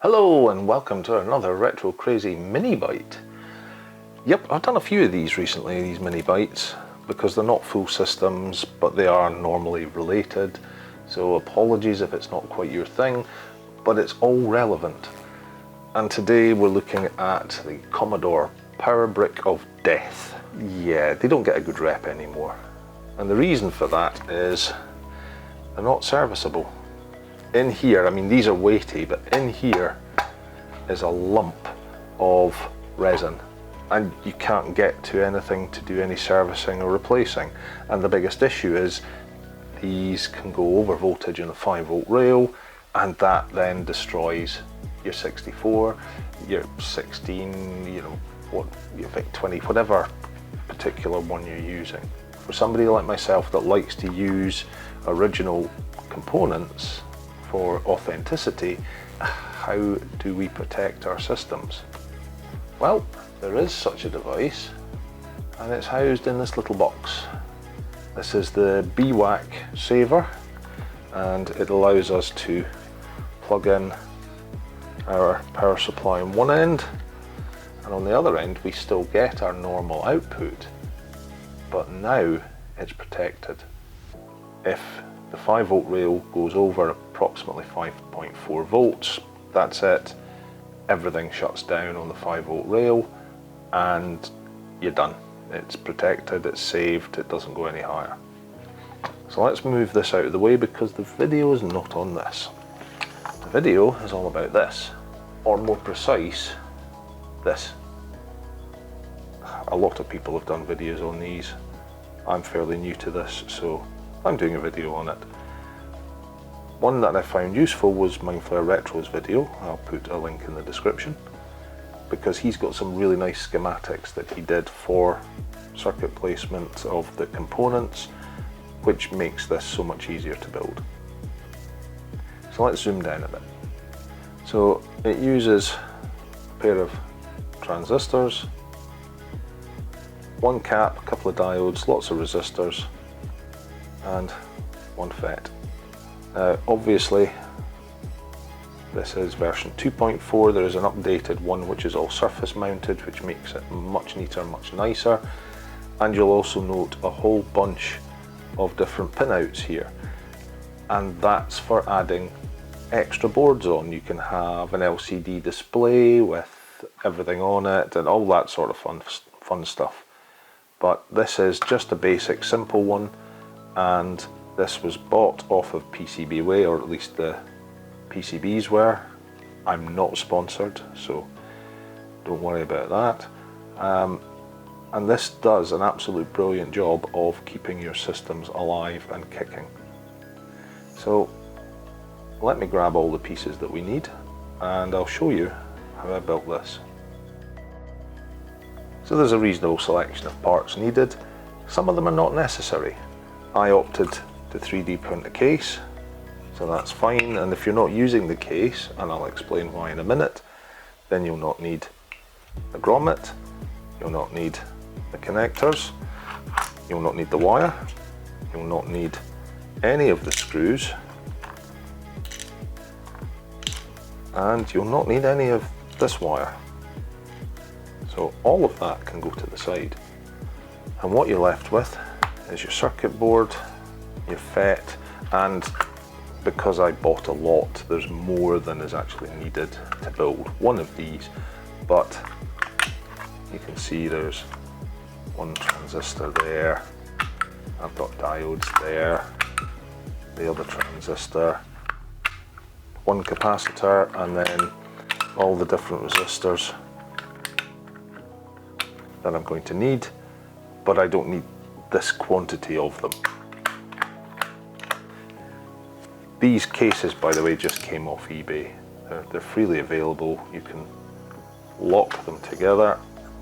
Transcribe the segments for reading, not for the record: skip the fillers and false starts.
Hello and welcome to another retro crazy mini bite. Yep, I've done a few of these recently, these mini bites, because they're not full systems, but they are normally related. So apologies if it's not quite your thing, but it's all relevant. And today we're looking at the Commodore Power Brick of Death. Yeah, they don't get a good rep anymore. And the reason for that is they're not serviceable. In here, I mean these are weighty, but in here is a lump of resin and you can't get to anything to do any servicing or replacing. And the biggest issue is these can go over voltage in a 5-volt rail, and that then destroys your 64, your 16, you know, what your VIC 20, whatever particular one you're using. For somebody like myself that likes to use original components for authenticity, how do we protect our systems? Well, there is such a device, and it's housed in this little box. This is the bwack Saver, and it allows us to plug in our power supply on one end, and on the other end we still get our normal output, but now it's protected. If the 5-volt rail goes over approximately 5.4 volts, that's it. Everything shuts down on the 5-volt rail and you're done. It's protected, it's saved, it doesn't go any higher. So let's move this out of the way because the video is not on this. The video is all about this, or more precise, this. A lot of people have done videos on these. I'm fairly new to this, so I'm doing a video on it. One that I found useful was Mindflare Retro's video. I'll put a link in the description, because he's got some really nice schematics that he did for circuit placement of the components, which makes this so much easier to build. So let's zoom down a bit. So it uses a pair of transistors, one cap, a couple of diodes, lots of resistors, and one FET. Obviously this is version 2.4, there is an updated one which is all surface mounted, which makes it much neater, much nicer, and you'll also note a whole bunch of different pinouts here, and that's for adding extra boards on. You can have an LCD display with everything on it and all that sort of fun stuff, but this is just a basic simple one, and this was bought off of PCBWay, or at least the PCBs were. I'm not sponsored, so don't worry about that. And this does an absolute brilliant job of keeping your systems alive and kicking. So let me grab all the pieces that we need and I'll show you how I built this. So there's a reasonable selection of parts needed. Some of them are not necessary. I opted to 3D print a case, so that's fine, and if you're not using the case, and I'll explain why in a minute, then you'll not need a grommet, you'll not need the connectors, you'll not need the wire, you'll not need any of the screws, and you'll not need any of this wire. So all of that can go to the side, and what you're left with is your circuit board, your FET, and because I bought a lot, there's more than is actually needed to build one of these, but you can see there's one transistor there, I've got diodes there, the other transistor, one capacitor, and then all the different resistors that I'm going to need, but I don't need this quantity of them. These cases, by the way, just came off eBay. They're freely available. You can lock them together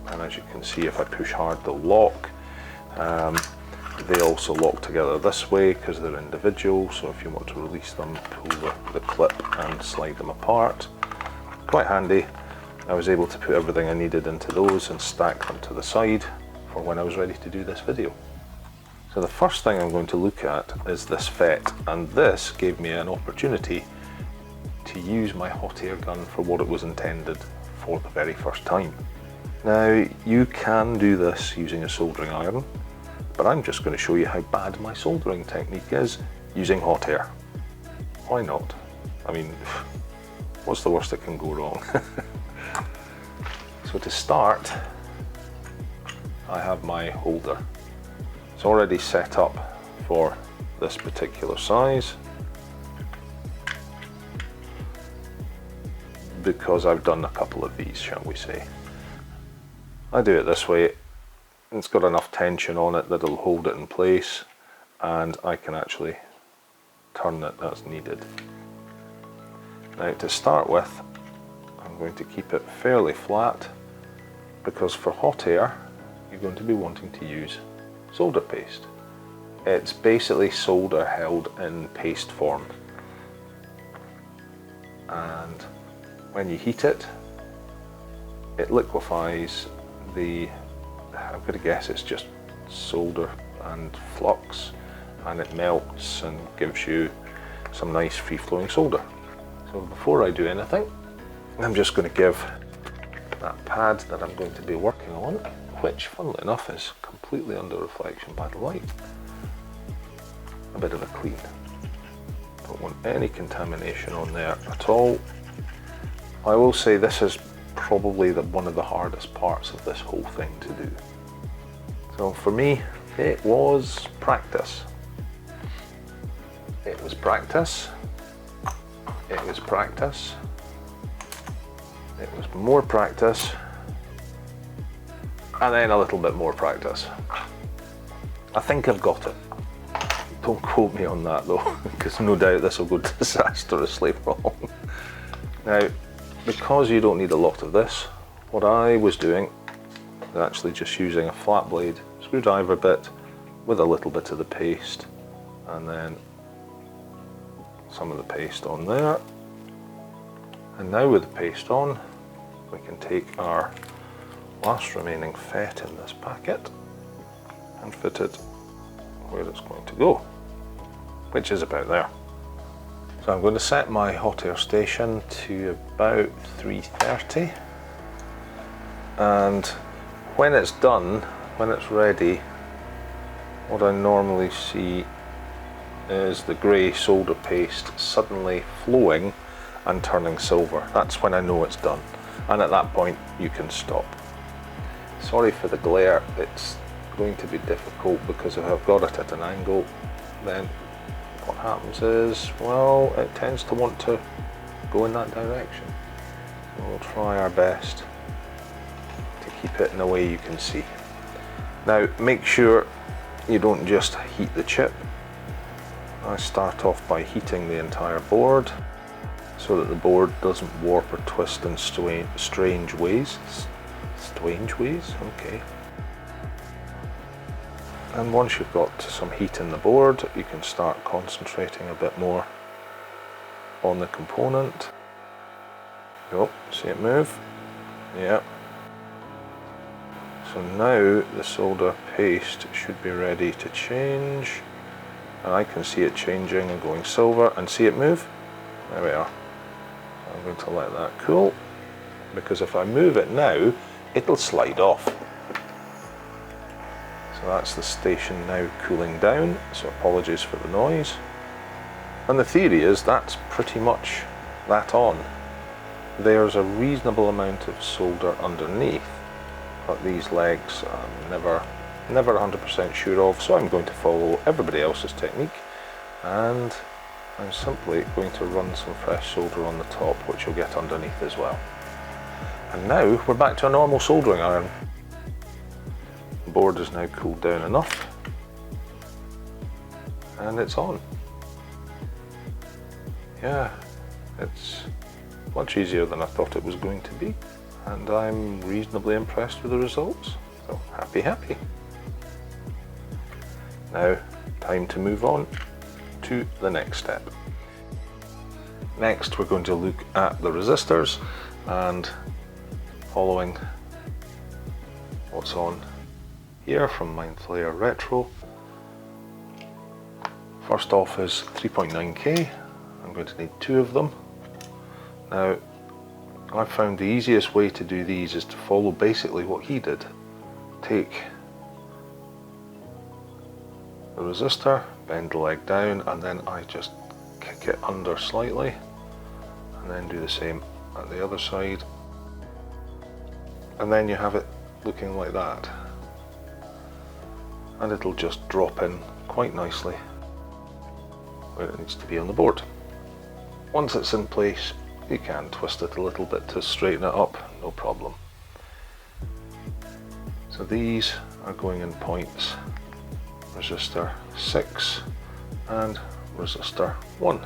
and as you can see, if I push hard they'll lock. They also lock together this way because they're individual, so if you want to release them, pull the clip and slide them apart. Quite handy. I was able to put everything I needed into those and stack them to the side for when I was ready to do this video. So the first thing I'm going to look at is this FET, and this gave me an opportunity to use my hot air gun for what it was intended for the very first time. Now, you can do this using a soldering iron, but I'm just going to show you how bad my soldering technique is using hot air. Why not? I mean, what's the worst that can go wrong? So to start, I have my holder. It's already set up for this particular size because I've done a couple of these, shall we say. I do it this way. It's got enough tension on it that it'll hold it in place, and I can actually turn it as needed. Now, to start with, I'm going to keep it fairly flat because for hot air you're going to be wanting to use solder paste. It's basically solder held in paste form, and when you heat it, it liquefies the, I'm going to guess it's just solder and flux, and it melts and gives you some nice free-flowing solder. So before I do anything, I'm just going to give that pad that I'm going to be working on, which funnily enough is completely under reflection by the light, a bit of a clean. Don't want any contamination on there at all. I will say this is probably one of the hardest parts of this whole thing to do. So for me, it was practice. It was practice. It was practice. It was more practice. And then a little bit more practice. I think I've got it. Don't quote me on that though, because no doubt this will go disastrously wrong. Now, because you don't need a lot of this, what I was doing is actually just using a flat blade screwdriver bit with a little bit of the paste, and then some of the paste on there. And now with the paste on, we can take our last remaining FET in this packet and fit it where it's going to go, which is about there. So I'm going to set my hot air station to about 330, and when it's done, when it's ready, what I normally see is the grey solder paste suddenly flowing and turning silver. That's when I know it's done, and at that point you can stop. Sorry for the glare, it's going to be difficult because if I've got it at an angle, then what happens is, well, it tends to want to go in that direction. We'll try our best to keep it in a way you can see. Now, make sure you don't just heat the chip. I start off by heating the entire board so that the board doesn't warp or twist in strange ways. Strange ways? Okay. And once you've got some heat in the board, you can start concentrating a bit more on the component. Oh, see it move? Yeah. So now the solder paste should be ready to change. And I can see it changing and going silver, and see it move? There we are. I'm going to let that cool, because if I move it now, it'll slide off. So that's the station now cooling down, so apologies for the noise. And the theory is that's pretty much that on. There's a reasonable amount of solder underneath, but these legs I'm never 100% sure of, so I'm going to follow everybody else's technique, and I'm simply going to run some fresh solder on the top, which you'll get underneath as well. And now we're back to a normal soldering iron. The board is now cooled down enough, and it's on. Yeah, it's much easier than I thought it was going to be. and I'm reasonably impressed with the results, so happy. Now, time to move on to the next step. Next, we're going to look at the resistors, and following what's on here from Mindflayer Retro. First off is 3.9K. I'm going to need 2 of them. Now, I've found the easiest way to do these is to follow basically what he did. Take the resistor, bend the leg down, and then I just kick it under slightly, and then do the same at the other side, and then you have it looking like that, and it'll just drop in quite nicely where it needs to be on the board. Once it's in place, you can twist it a little bit to straighten it up, no problem. So these are going in points resistor 6 and resistor 1.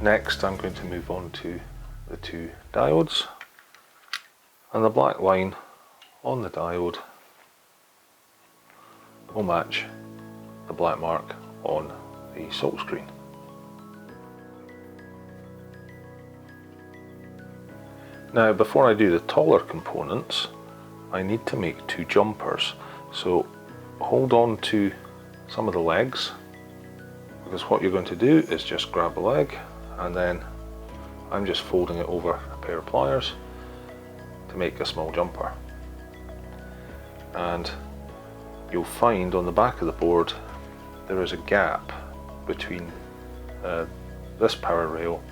Next, I'm going to move on to the 2 diodes, and the black line on the diode will match the black mark on the silk screen. Now, before I do the taller components, I need to make 2 jumpers, so hold on to some of the legs, because what you're going to do is just grab a leg, and then I'm just folding it over a pair of pliers to make a small jumper. And you'll find on the back of the board there is a gap between this power rail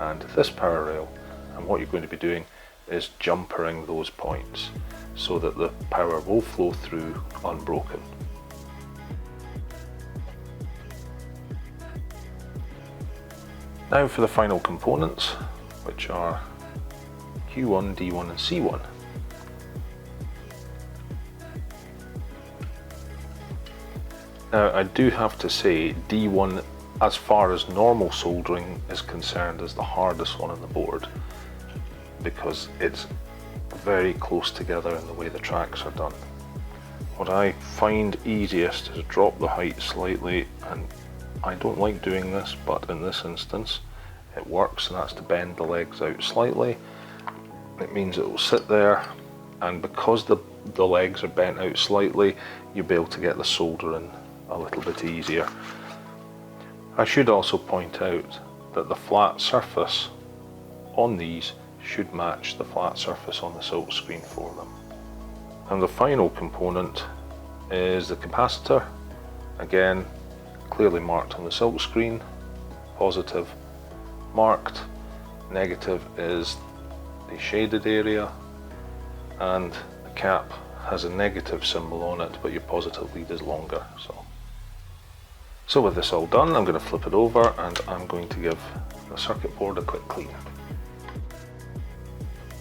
and this power rail, and what you're going to be doing is jumpering those points so that the power will flow through unbroken. Now for the final components, which are Q1, D1 and C1. Now I do have to say D1, as far as normal soldering is concerned, is the hardest one on the board, because it's very close together in the way the tracks are done. What I find easiest is drop the height slightly, and I don't like doing this, but in this instance it works, and that's to bend the legs out slightly. It means it will sit there, and because the legs are bent out slightly, you'll be able to get the soldering a little bit easier. I should also point out that the flat surface on these should match the flat surface on the silk screen for them. And the final component is the capacitor, again clearly marked on the silk screen, positive marked, negative is the shaded area, and the cap has a negative symbol on it, but your positive lead is longer. So with this all done, I'm going to flip it over and I'm going to give the circuit board a quick clean.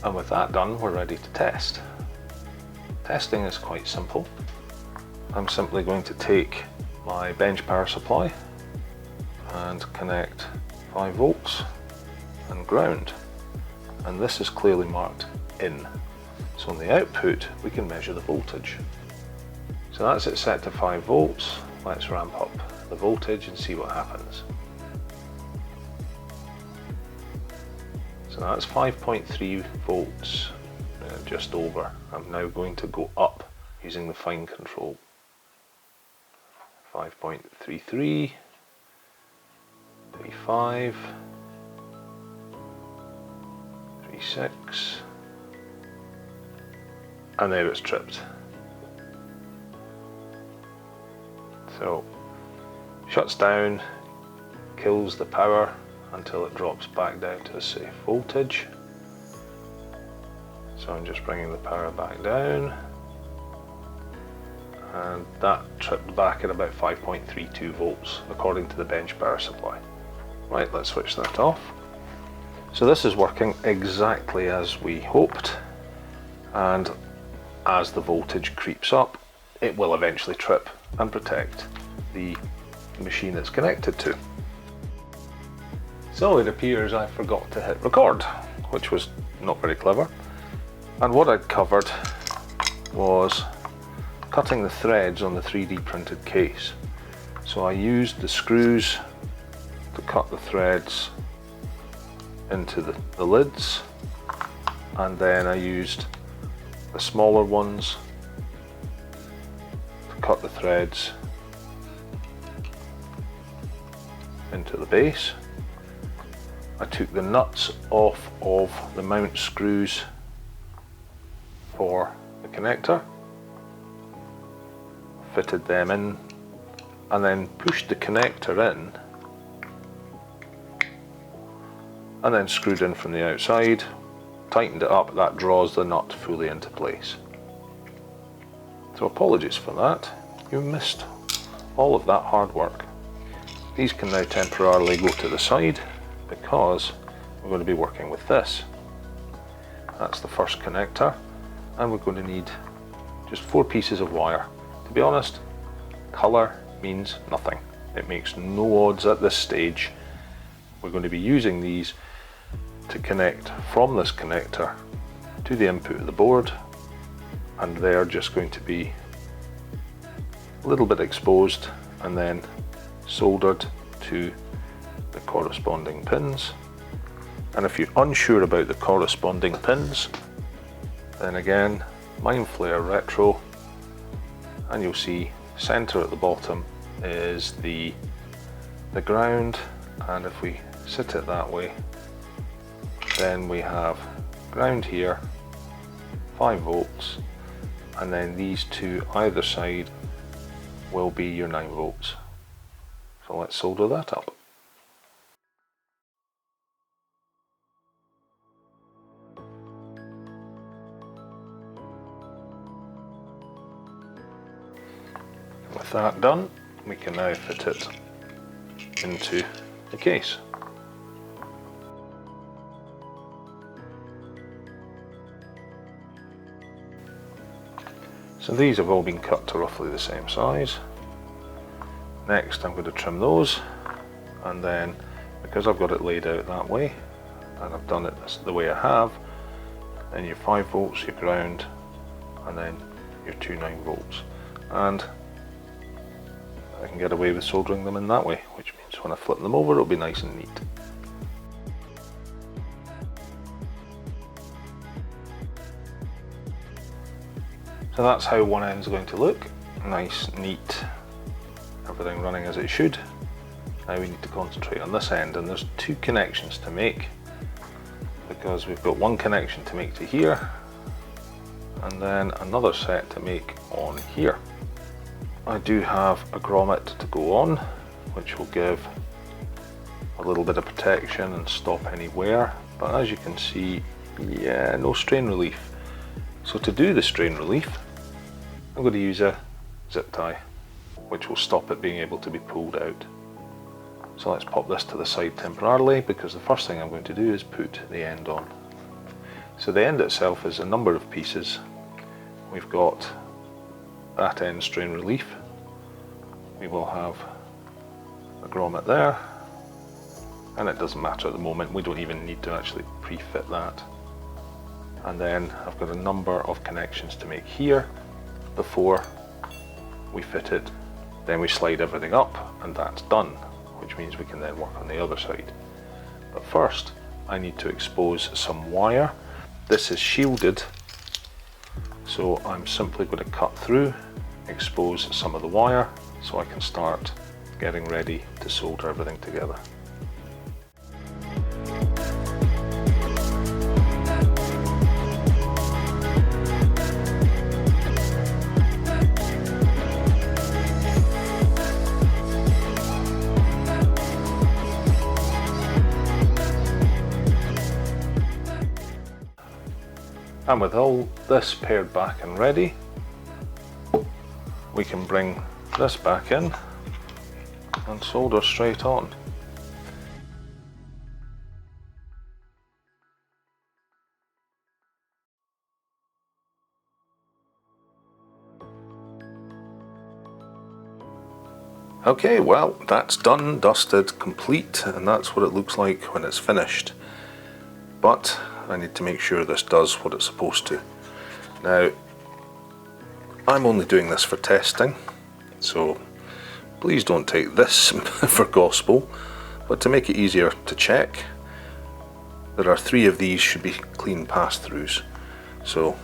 And with that done, we're ready to test. Testing is quite simple. I'm simply going to take my bench power supply and connect 5 volts and ground, and this is clearly marked in, so on the output we can measure the voltage. So that's it set to 5 volts. Let's ramp up the voltage and see what happens. So that's 5.3 volts, just over. I'm now going to go up using the fine control. 5.33, 35, 36, and there it's tripped. So shuts down, kills the power until it drops back down to a safe voltage. So So I'm just bringing the power back down, and that tripped back at about 5.32 volts according to the bench power supply. Right, let's switch that off. So this is working exactly as we hoped, and as the voltage creeps up, it will eventually trip and protect the machine it's connected to. So it appears I forgot to hit record, which was not very clever. And what I'd covered was cutting the threads on the 3D printed case. So I used the screws to cut the threads into the lids, and then I used the smaller ones to cut the threads into the base. I took the nuts off of the mount screws for the connector, fitted them in, and then pushed the connector in, and then screwed in from the outside, tightened it up. That draws the nut fully into place. So apologies for that, you missed all of that hard work. These can now temporarily go to the side because we're going to be working with this. That's the first connector, and we're going to need just 4 pieces of wire. To be honest, colour means nothing. It makes no odds at this stage. We're going to be using these to connect from this connector to the input of the board, and they're just going to be a little bit exposed and then soldered to the corresponding pins. And if you're unsure about the corresponding pins, then again, Mind Flayer Retro, and you'll see center at the bottom is the ground, and if we sit it that way, then we have ground here, 5 volts, and then these two either side will be your 9 volts. So let's solder that up. With that done, we can now fit it into the case. So these have all been cut to roughly the same size. Next I'm going to trim those, and then because I've got it laid out that way and I've done it the way I have, then your 5 volts, your ground, and then your 2 9 volts. And I can get away with soldering them in that way, which means when I flip them over it'll be nice and neat. So that's how one end's going to look. Nice, neat, everything running as it should. Now we need to concentrate on this end, and there's 2 connections to make, because we've got 1 connection to make to here, and then another set to make on here. I do have a grommet to go on, which will give a little bit of protection and stop any wear, but as you can see, yeah, no strain relief. So to do the strain relief, I'm going to use a zip tie, which will stop it being able to be pulled out. So let's pop this to the side temporarily, because the first thing I'm going to do is put the end on. So the end itself is a number of pieces. We've got that end strain relief. We will have a grommet there, and it doesn't matter at the moment, we don't even need to actually pre-fit that. And then I've got a number of connections to make here before we fit it. Then we slide everything up, and that's done, which means we can then work on the other side. But first I need to expose some wire. This is shielded, so I'm simply going to cut through, expose some of the wire, so I can start getting ready to solder everything together. And with all this paired back and ready, we can bring this back in and solder straight on. Okay, well, that's done, dusted, complete, and that's what it looks like when it's finished. But I need to make sure this does what it's supposed to. Now, I'm only doing this for testing, so please don't take this for gospel, but to make it easier to check, there are 3 of these should be clean pass-throughs. So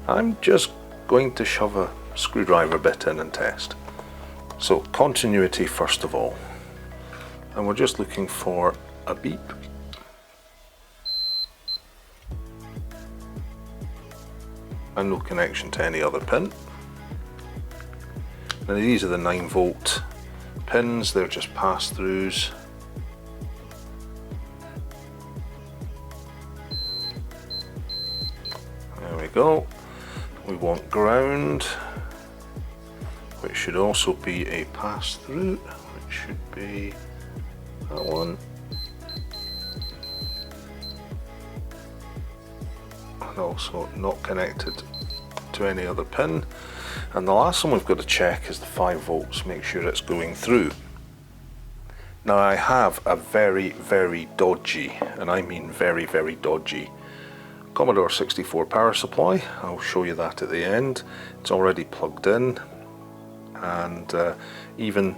I'm just going to shove a screwdriver bit in and test. So continuity first of all, and we're just looking for a beep. And no connection to any other pin. Now these are the 9-volt pins, they're just pass-throughs. There we go. We want ground, which should also be a pass-through, which should be that one. And also not connected to any other pin. And the last one we've got to check is the 5 volts, make sure it's going through. Now I have a very, very dodgy, and I mean very, very dodgy, Commodore 64 power supply. I'll show you that at the end. It's already plugged in, and even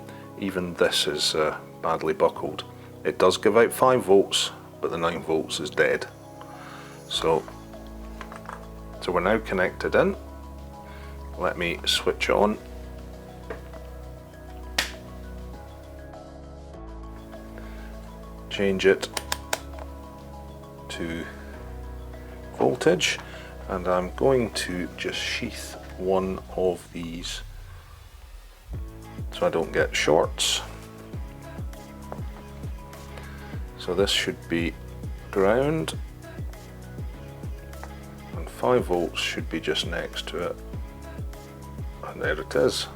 this is badly buckled. It does give out 5 volts, but the 9 volts is dead. So we're now connected in. Let me switch on. Change it to voltage, and I'm going to just sheath one of these so I don't get shorts. So this should be ground, and 5 volts should be just next to it, and there it is.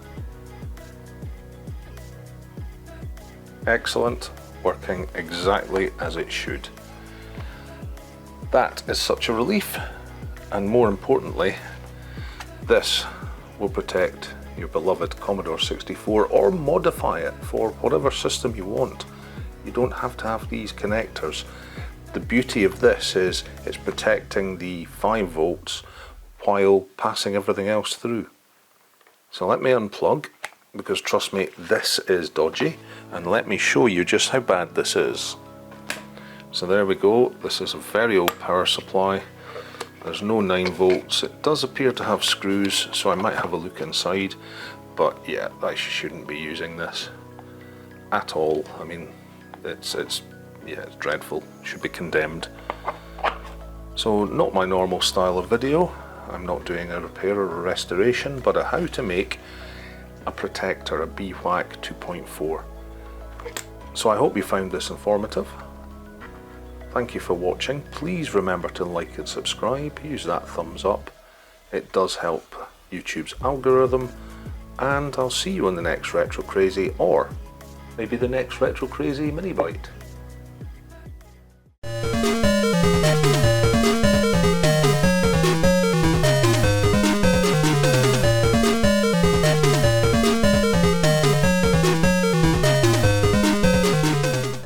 Excellent, working exactly as it should. That is such a relief, and more importantly, this will protect your beloved Commodore 64 or modify it for whatever system you want. You don't have to have these connectors. The beauty of this is it's protecting the 5 volts while passing everything else through. So let me unplug, because trust me, this is dodgy, and let me show you just how bad this is. So there we go, this is a very old power supply. There's no 9 volts. It does appear to have screws, so I might have a look inside, but yeah, I shouldn't be using this at all. I mean, it's dreadful, should be condemned. So not my normal style of video. I'm not doing a repair or a restoration, but a how to make a protector, a bwack 2.4. So I hope you found this informative. Thank you for watching. Please remember to like and subscribe. Use that thumbs up. It does help YouTube's algorithm. And I'll see you on the next Retro Crazy, or maybe the next Retro Crazy mini bite.